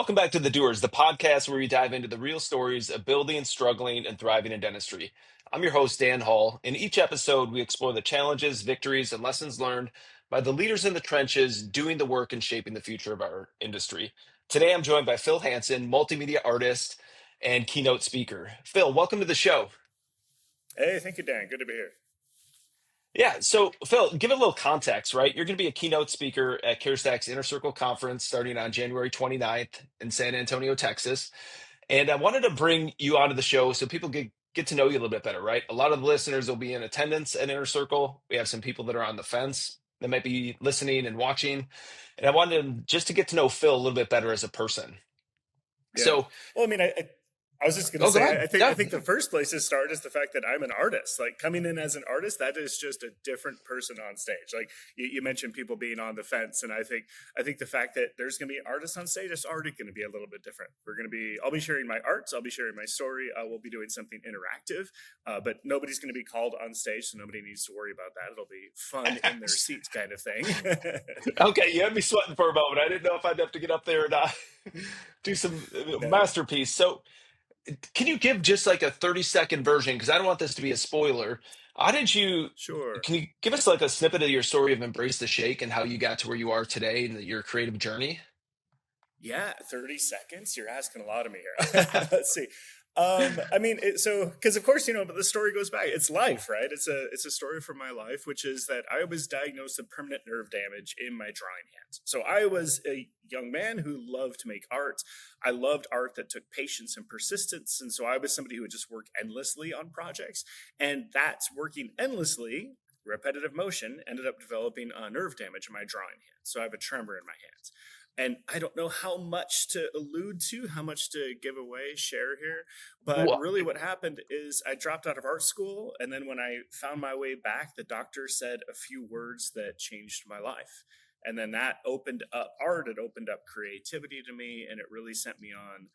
Welcome back to the Doers, the podcast where we dive into the real stories of building, struggling, and thriving in dentistry. I'm your host, Dan Hall. In each episode, we explore the challenges, victories, and lessons learned by the leaders in the trenches doing the work and shaping the future of our industry. Today, I'm joined by Phil Hansen, multimedia artist and keynote speaker. Phil, welcome to the show. Hey, thank you, Dan. Good to be here. Yeah, so Phil, give it a little context, right? You're going to be a keynote speaker at CareStack's Inner Circle Conference starting on January 29th in San Antonio, Texas. And I wanted to bring you onto the show so people get to know you a little bit better, right? A lot of the listeners will be in attendance at Inner Circle. We have some people that are on the fence that might be listening and watching. And I wanted them just to get to know Phil a little bit better as a person. Yeah. So, Well, I mean, I was just going to oh, go say, ahead. I Yeah. think the first place to start is the fact that I'm an artist. Like coming in as an artist, that is just a different person on stage. Like you mentioned, people being on the fence, and I think the fact that there's going to be artists on stage is already going to be a little bit different. I'll be sharing my arts, I'll be sharing my story. We'll be doing something interactive, but nobody's going to be called on stage, so nobody needs to worry about that. It'll be fun in their seats, kind of thing. Okay, you had me sweating for a moment. I didn't know if I'd have to get up there and do some No, masterpiece. So, can you give just like a 30-second version? Because I don't want this to be a spoiler. How did you, sure. can you give us like a snippet of your story of Embrace the Shake and how you got to where you are today and your creative journey? Yeah, 30 seconds. You're asking a lot of me here. Let's see. I mean, because of course, but the story goes back. It's life, right? It's a story from my life, which is that I was diagnosed with permanent nerve damage in my drawing hands. So I was a young man who loved to make art. I loved art that took patience and persistence. And so I was somebody who would just work endlessly on projects. And that's working endlessly, repetitive motion, ended up developing nerve damage in my drawing hands. So I have a tremor in my hands. And I don't know how much to allude to, how much to give away, share here. But Well, really what happened is I dropped out of art school. And then when I found my way back, the doctor said a few words that changed my life. And then that opened up art. It opened up creativity to me. And it really sent me on,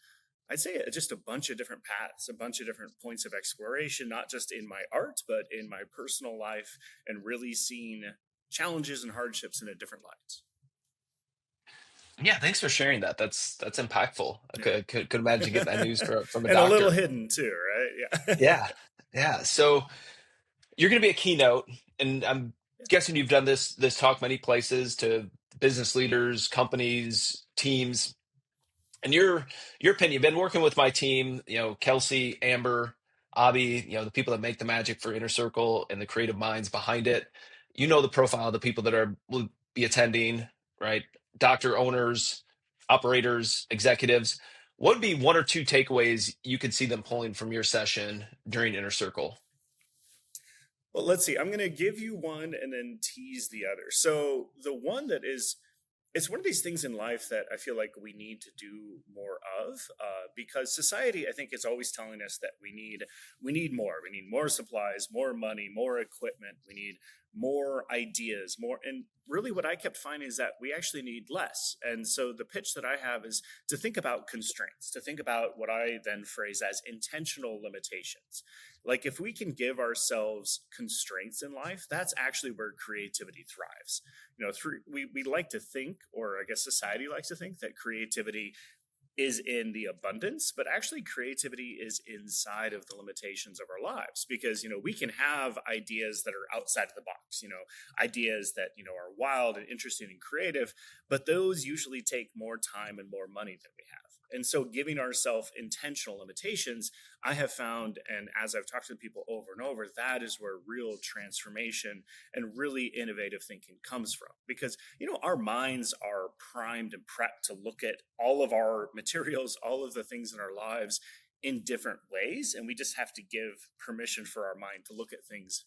I'd say, just a bunch of different paths, a bunch of different points of exploration, not just in my art, but in my personal life, and really seeing challenges and hardships in a different light. yeah, thanks for sharing that. That's impactful. I Yeah. could imagine getting that news from a And a little doctor. hidden too, right? Yeah. Yeah, yeah. So you're going to be a keynote, and I'm guessing you've done this talk many places to business leaders, companies, teams. And your opinion, you've been working with my team, Kelsey, Amber, Abby, the people that make the magic for Inner Circle and the creative minds behind it. You know the profile of the people that will be attending, right? Doctor owners, operators, executives. What would be one or two takeaways you could see them pulling from your session during Inner Circle? Well, let's see. I'm going to give you one and then tease the other. So the one that is, it's one of these things in life that I feel like we need to do more of, because society, I think, is always telling us that we need more. We need more supplies, more money, more equipment. We need more ideas, more. And really what I kept finding is that we actually need less. And so the pitch that I have is to think about constraints, to think about what I then phrase as intentional limitations. Like if we can give ourselves constraints in life, that's actually where creativity thrives. We like to think, or I guess society likes to think, that creativity is in the abundance, but actually creativity is inside of the limitations of our lives, because we can have ideas that are outside of the box, ideas that are wild and interesting and creative, but those usually take more time and more money than we have. And so giving ourselves intentional limitations, I have found, and as I've talked to people over and over, that is where real transformation and really innovative thinking comes from. Because, our minds are primed and prepped to look at all of our materials, all of the things in our lives in different ways. And we just have to give permission for our mind to look at things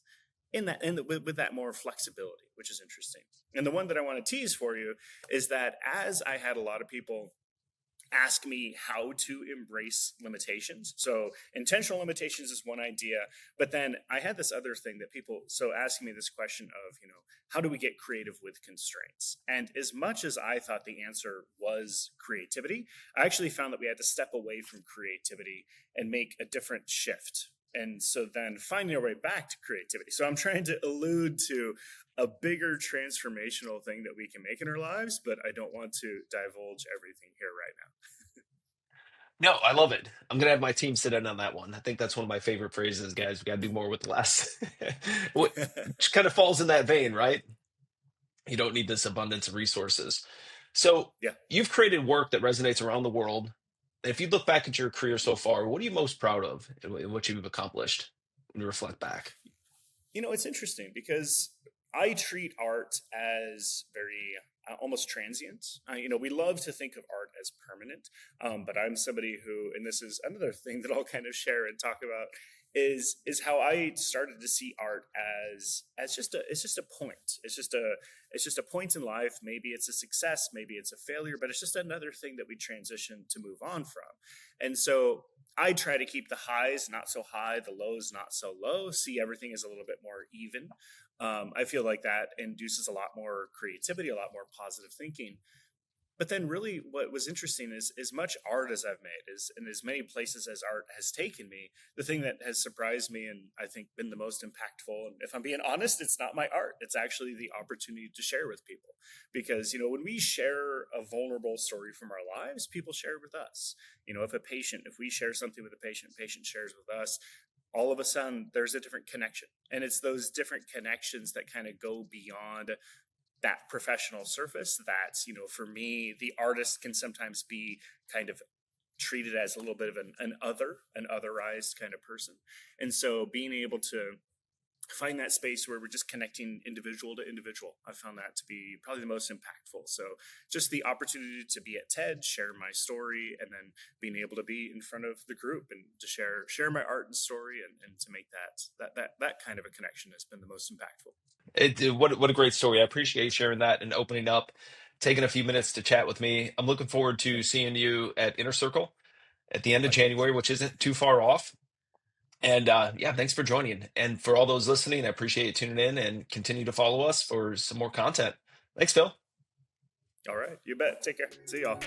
with that more flexibility, which is interesting. And the one that I want to tease for you is that as I had a lot of people ask me how to embrace limitations. So intentional limitations is one idea, but then I had this other thing that people, so asking me this question of, how do we get creative with constraints? And as much as I thought the answer was creativity, I actually found that we had to step away from creativity and make a different shift. And so then finding our way back to creativity. So I'm trying to allude to a bigger transformational thing that we can make in our lives, but I don't want to divulge everything here right now. No, I love it. I'm gonna have my team sit in on that one. I think that's one of my favorite phrases, guys. We gotta do more with less. Which kind of falls in that vein, right? You don't need this abundance of resources. So Yeah. you've created work that resonates around the world. If you look back at your career so far, what are you most proud of in what you've accomplished when you reflect back? It's interesting because I treat art as very almost transient. We love to think of art as permanent, but I'm somebody who, and this is another thing that I'll kind of share and talk about, is how I started to see art as just a it's just a point. It's just a point in life. Maybe it's a success, maybe it's a failure, but it's just another thing that we transition to move on from. And so I try to keep the highs not so high, the lows not so low, see everything as a little bit more even. I feel like that induces a lot more creativity, a lot more positive thinking. But then, really, what was interesting is as much art as I've made, is in as many places as art has taken me, the thing that has surprised me and I think been the most impactful, and if I'm being honest, it's not my art. It's actually the opportunity to share with people. Because, when we share a vulnerable story from our lives, people share with us. If we share something with a patient shares with us, all of a sudden there's a different connection. And it's those different connections that kind of go beyond that professional surface that, for me, the artist can sometimes be kind of treated as a little bit of an otherized kind of person. And so being able to find that space where we're just connecting individual to individual, I found that to be probably the most impactful. So just the opportunity to be at TED, share my story, and then being able to be in front of the group and to share my art and story, and to make that kind of a connection has been the most impactful. What a great story. I appreciate you sharing that and opening up, taking a few minutes to chat with me. I'm looking forward Yeah, to seeing you at Inner Circle at the end of likewise. January, which isn't too far off. And yeah, thanks for joining. And for all those listening, I appreciate you tuning in and continue to follow us for some more content. Thanks, Phil. All right, you bet. Take care. See y'all.